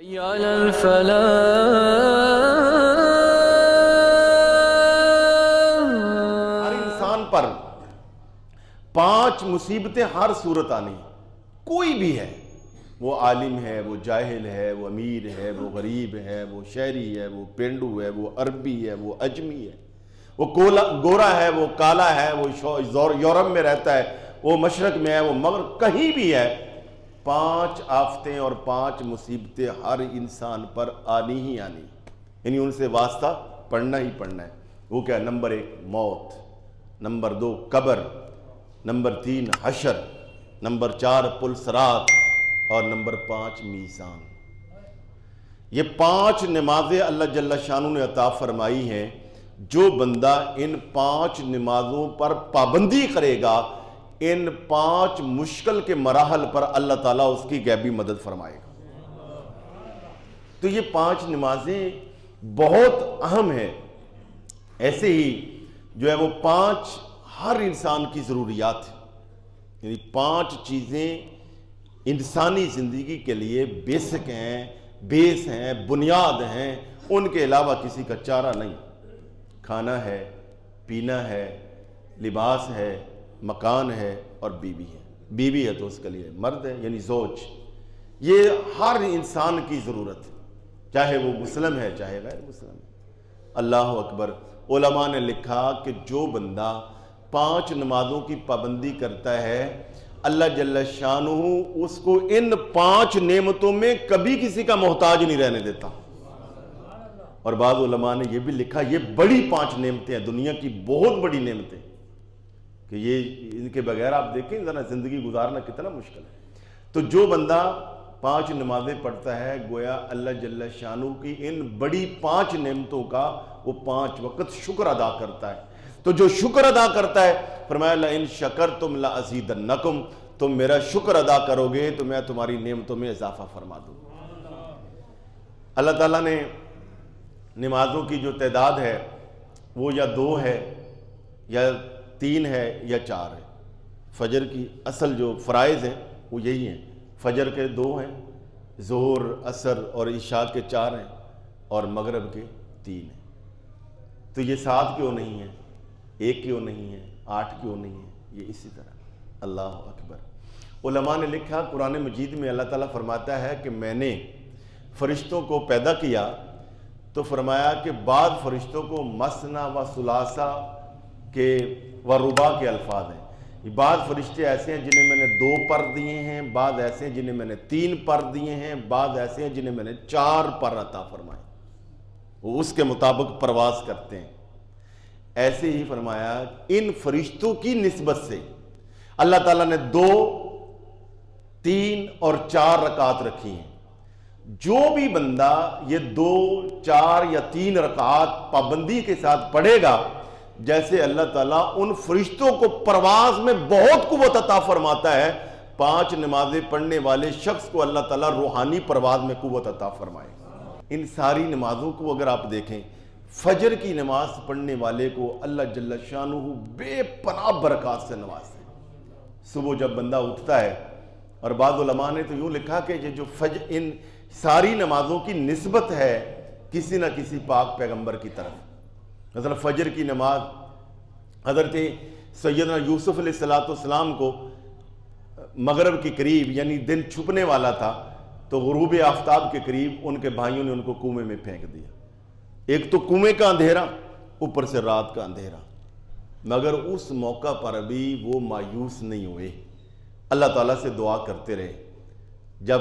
علی الفلاح۔ ہر انسان پر 5 مصیبتیں ہر صورت آنی، کوئی بھی ہے، وہ عالم ہے، وہ جاہل ہے، وہ امیر ہے، وہ غریب ہے، وہ شہری ہے، وہ پینڈو ہے، وہ عربی ہے، وہ اجمی ہے، وہ گورا ہے، وہ کالا ہے، وہ یورپ میں رہتا ہے، وہ مشرق میں ہے، وہ مغرب، کہیں بھی ہے، 5 آفتیں اور 5 مصیبتیں ہر انسان پر آنی ہی آنی، یعنی ان سے واسطہ پڑھنا ہی پڑھنا ہے۔ وہ کیا؟ نمبر 1 موت، نمبر 2 قبر، نمبر 3 حشر، نمبر 4 پل صراط، اور نمبر 5 میزان۔ یہ 5 نمازیں اللہ جل شانہ نے عطا فرمائی ہیں، جو بندہ ان 5 نمازوں پر پابندی کرے گا، ان 5 مشکل کے مراحل پر اللہ تعالیٰ اس کی غیبی مدد فرمائے گا۔ تو یہ 5 نمازیں بہت اہم ہیں۔ ایسے ہی جو ہے وہ 5 ہر انسان کی ضروریات ہیں، یعنی 5 چیزیں انسانی زندگی کے لیے بیسک ہیں، بیس ہیں، بنیاد ہیں، ان کے علاوہ کسی کا چارہ نہیں۔ کھانا ہے، پینا ہے، لباس ہے، مکان ہے، اور بیوی ہے۔ بیوی ہے تو اس کے لیے مرد ہے، یعنی زوج۔ یہ ہر انسان کی ضرورت ہے، چاہے وہ مسلم ہے چاہے غیر مسلم ہے۔ اللہ اکبر۔ علماء نے لکھا کہ جو بندہ 5 نمازوں کی پابندی کرتا ہے، اللہ جل شانہ اس کو ان 5 نعمتوں میں کبھی کسی کا محتاج نہیں رہنے دیتا۔ اور بعض علماء نے یہ بھی لکھا، یہ بڑی 5 نعمتیں ہیں، دنیا کی بہت بڑی نعمتیں، کہ یہ ان کے بغیر آپ دیکھیں ذرا زندگی گزارنا کتنا مشکل ہے۔ تو جو بندہ 5 نمازیں پڑھتا ہے، گویا اللہ جل شانہ کی ان بڑی 5 نعمتوں کا وہ 5 وقت شکر ادا کرتا ہے۔ تو جو شکر ادا کرتا ہے، فرمایا لئن شکرتم لازیدنکم، تم میرا شکر ادا کرو گے تو میں تمہاری نعمتوں میں اضافہ فرما دوں۔ اللہ تعالیٰ نے نمازوں کی جو تعداد ہے وہ یا 2 ہے، یا 3 ہے، یا 4 ہے۔ فجر کی اصل جو فرائض ہیں وہ یہی ہیں، فجر کے 2 ہیں، ظہر، عصر اور عشاء کے 4 ہیں، اور مغرب کے 3 ہیں۔ تو یہ 7 کیوں نہیں ہیں، 1 کیوں نہیں ہے، 8 کیوں نہیں ہے؟ یہ اسی طرح۔ اللہ اکبر۔ علماء نے لکھا، قرآن مجید میں اللہ تعالیٰ فرماتا ہے کہ میں نے فرشتوں کو پیدا کیا تو فرمایا کہ بعض فرشتوں کو مثنیٰ و ثلاثہ کے و رباع کے الفاظ ہیں۔ بعض فرشتے ایسے ہیں جنہیں میں نے 2 پر دیے ہیں، بعض ایسے ہیں جنہیں میں نے 3 پر دیے ہیں، بعض ایسے ہیں جنہیں میں نے 4 پر عطا فرمائے، وہ اس کے مطابق پرواز کرتے ہیں۔ ایسے ہی فرمایا ان فرشتوں کی نسبت سے اللہ تعالیٰ نے 2، 3 اور 4 رکعات رکھی ہیں۔ جو بھی بندہ یہ 2، 4 یا 3 رکعات پابندی کے ساتھ پڑھے گا، جیسے اللہ تعالیٰ ان فرشتوں کو پرواز میں بہت قوت عطا فرماتا ہے، 5 نمازیں پڑھنے والے شخص کو اللہ تعالیٰ روحانی پرواز میں قوت عطا فرمائے۔ ان ساری نمازوں کو اگر آپ دیکھیں، فجر کی نماز پڑھنے والے کو اللہ جل شانہ بے پناہ برکات سے نوازتے ہیں۔ صبح جب بندہ اٹھتا ہے، اور بعض علماء نے تو یوں لکھا کہ یہ جو ان ساری نمازوں کی نسبت ہے کسی نہ کسی پاک پیغمبر کی طرف۔ مثلا فجر کی نماز حضرت سیدنا یوسف علیہ السلام کو مغرب کے قریب، یعنی دن چھپنے والا تھا، تو غروب آفتاب کے قریب ان کے بھائیوں نے ان کو کنویں میں پھینک دیا۔ ایک تو کنویں کا اندھیرا، اوپر سے رات کا اندھیرا، مگر اس موقع پر بھی وہ مایوس نہیں ہوئے، اللہ تعالیٰ سے دعا کرتے رہے۔ جب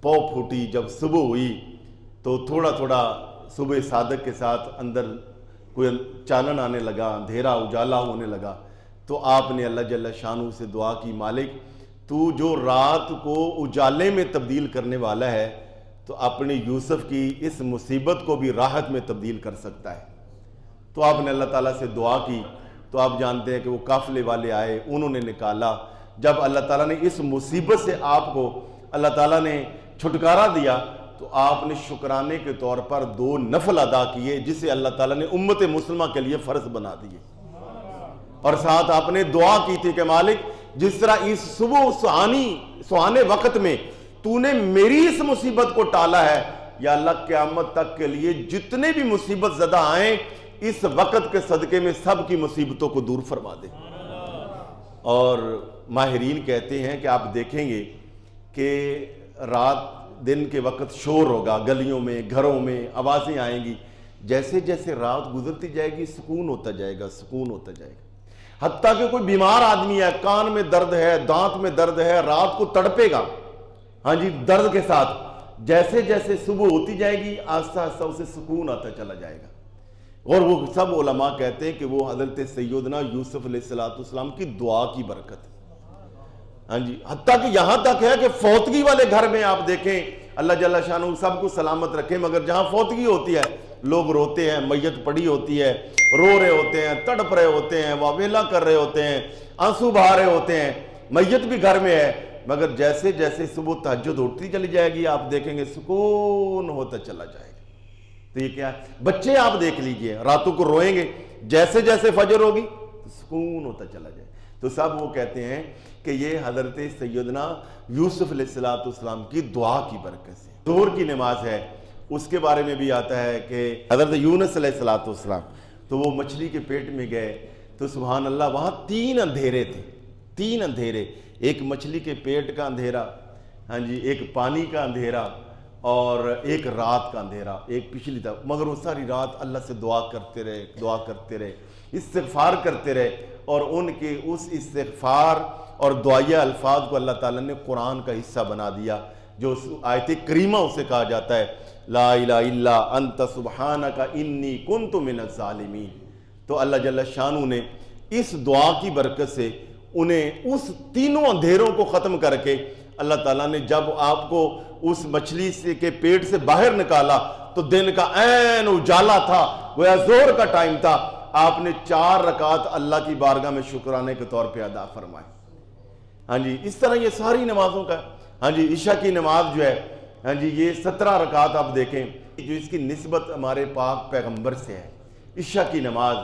پو پھوٹی، جب صبح ہوئی، تو تھوڑا تھوڑا صبح صادق کے ساتھ اندر کوئی چانن آنے لگا، اندھیرا اجالا ہونے لگا، تو آپ نے اللہ جل شانہ سے دعا کی، مالک تو جو رات کو اجالے میں تبدیل کرنے والا ہے، تو اپنے یوسف کی اس مصیبت کو بھی راحت میں تبدیل کر سکتا ہے۔ تو آپ نے اللہ تعالیٰ سے دعا کی، تو آپ جانتے ہیں کہ وہ قافلے والے آئے، انہوں نے نکالا۔ جب اللہ تعالیٰ نے اس مصیبت سے آپ کو اللہ تعالیٰ نے چھٹکارا دیا، تو آپ نے شکرانے کے طور پر 2 نفل ادا کیے، جسے اللہ تعالیٰ نے امت مسلمہ کے لیے فرض بنا دیے۔ اور ساتھ آپ نے دعا کی تھی کہ مالک جس طرح اس صبح سہانے وقت میں تو نے میری اس مصیبت کو ٹالا ہے، یا اللہ قیامت تک کے لیے جتنے بھی مصیبت زدہ آئیں اس وقت کے صدقے میں سب کی مصیبتوں کو دور فرما دے۔ اور ماہرین کہتے ہیں کہ آپ دیکھیں گے کہ رات دن کے وقت شور ہوگا، گلیوں میں گھروں میں آوازیں آئیں گی، جیسے جیسے رات گزرتی جائے گی سکون ہوتا جائے گا، سکون ہوتا جائے گا۔ حتیٰ کہ کوئی بیمار آدمی ہے، کان میں درد ہے، دانت میں درد ہے، رات کو تڑپے گا ہاں جی درد کے ساتھ، جیسے جیسے صبح ہوتی جائے گی آہستہ آہستہ اسے سکون آتا چلا جائے گا۔ اور وہ سب علماء کہتے ہیں کہ وہ حضرت سیدنا یوسف علیہ السلام کی دعا کی برکت ہے ہاں جی، حتیٰ کہ یہاں تک ہے کہ فوتگی والے گھر میں آپ دیکھیں، اللہ جل شانہ سب کو سلامت رکھے، مگر جہاں فوتگی ہوتی ہے لوگ روتے ہیں، میت پڑی ہوتی ہے، رو رہے ہوتے ہیں، تڑپ رہے ہوتے ہیں، واویلا کر رہے ہوتے ہیں، آنسو بہا رہے ہوتے ہیں، میت بھی گھر میں ہے، مگر جیسے جیسے صبح تہجد اٹھتی چلی جائے گی آپ دیکھیں گے سکون ہوتا چلا جائے گا۔ تو یہ کیا ہے؟ بچے آپ دیکھ لیجئے راتوں کو روئیں گے، جیسے جیسے فجر ہوگی تو سکون ہوتا چلا جائے۔ تو سب وہ کہتے ہیں کہ یہ حضرت سیدنا یوسف علیہ السلام کی دعا کی برکت سے۔ ظہر کی نماز ہے، اس کے بارے میں بھی آتا ہے کہ حضرت یونس علیہ السلام تو وہ مچھلی کے پیٹ میں گئے تو سبحان اللہ وہاں 3 اندھیرے تھے، 3 اندھیرے، ایک مچھلی کے پیٹ کا اندھیرا ہاں جی، ایک پانی کا اندھیرا اور ایک رات کا اندھیرا، ایک پچھلی طرف، مگر وہ ساری رات اللہ سے دعا کرتے رہے، استغفار کرتے رہے، اور ان کے اس استغفار اور دعائیہ الفاظ کو اللہ تعالیٰ نے قرآن کا حصہ بنا دیا، جو آیت کریمہ اسے کہا جاتا ہے لا الہ الا انت سبحانک انی کنت من الظالمین۔ تو اللہ جل شانہ نے اس دعا کی برکت سے انہیں اس تینوں اندھیروں کو ختم کر کے اللہ تعالیٰ نے جب آپ کو اس مچھلی سے کے پیٹ سے باہر نکالا تو دن کا عین اجالا تھا، گویا ظہر کا ٹائم تھا، آپ نے 4 رکعت اللہ کی بارگاہ میں شکرانے کے طور پہ ادا فرمائے ہاں جی۔ اس طرح یہ ساری نمازوں کا ہاں جی، عشاء کی نماز جو ہے ہاں جی یہ 17 رکعت آپ دیکھیں جو اس کی نسبت ہمارے پاک پیغمبر سے ہے۔ عشاء کی نماز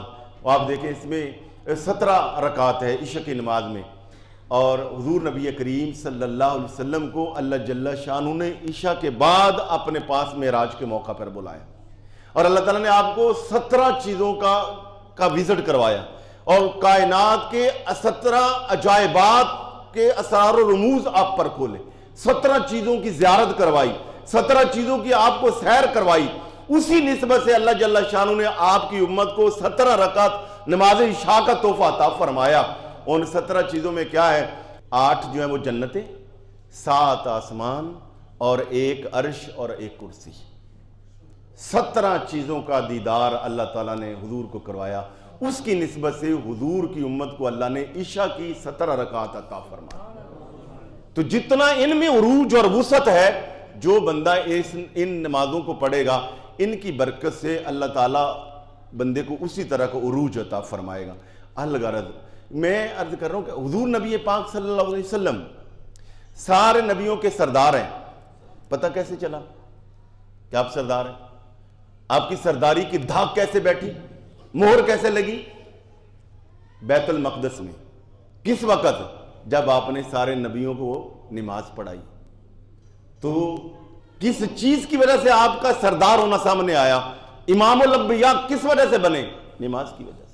آپ دیکھیں اس میں 17 رکعت ہے عشاء کی نماز میں، اور حضور نبی کریم صلی اللہ علیہ وسلم کو اللہ جل شانہ نے عشاء کے بعد اپنے پاس معراج کے موقع پر بلایا، اور اللہ تعالیٰ نے آپ کو 17 چیزوں کا وزٹ کروایا، اور کائنات کے 17 عجائبات کے اسرار و رموز آپ پر کھولے، 17 چیزوں کی زیارت کروائی، 17 چیزوں کی آپ کو سیر کروائی۔ اسی نسبت سے اللہ جل شانہ نے آپ کی امت کو 17 رکعت نماز عشاء کا تحفہ عطا فرمایا۔ ان 17 چیزوں میں کیا ہے؟ 8 جو ہیں وہ جنتیں، 7 آسمان اور 1 عرش اور 1 کرسی۔ 17 چیزوں کا دیدار اللہ تعالیٰ نے حضور کو کروایا، اس کی نسبت سے حضور کی امت کو اللہ نے عشاء کی 17 رکعت عطا فرمایا۔ تو جتنا ان میں عروج اور وسعت ہے، جو بندہ ان نمازوں کو پڑھے گا ان کی برکت سے اللہ تعالیٰ بندے کو اسی طرح کا عروج عطا فرمائے گا۔ الغرض میں عرض کر رہا ہوں کہ حضور نبی پاک صلی اللہ علیہ وسلم سارے نبیوں کے سردار ہیں۔ پتہ کیسے چلا کہ آپ سردار ہیں؟ آپ کی سرداری کی دھاک کیسے بیٹھی، مہر کیسے لگی؟ بیت المقدس میں کس وقت؟ جب آپ نے سارے نبیوں کو نماز پڑھائی۔ تو کس چیز کی وجہ سے آپ کا سردار ہونا سامنے آیا؟ امام الانبیاء کس وجہ سے بنے؟ نماز کی وجہ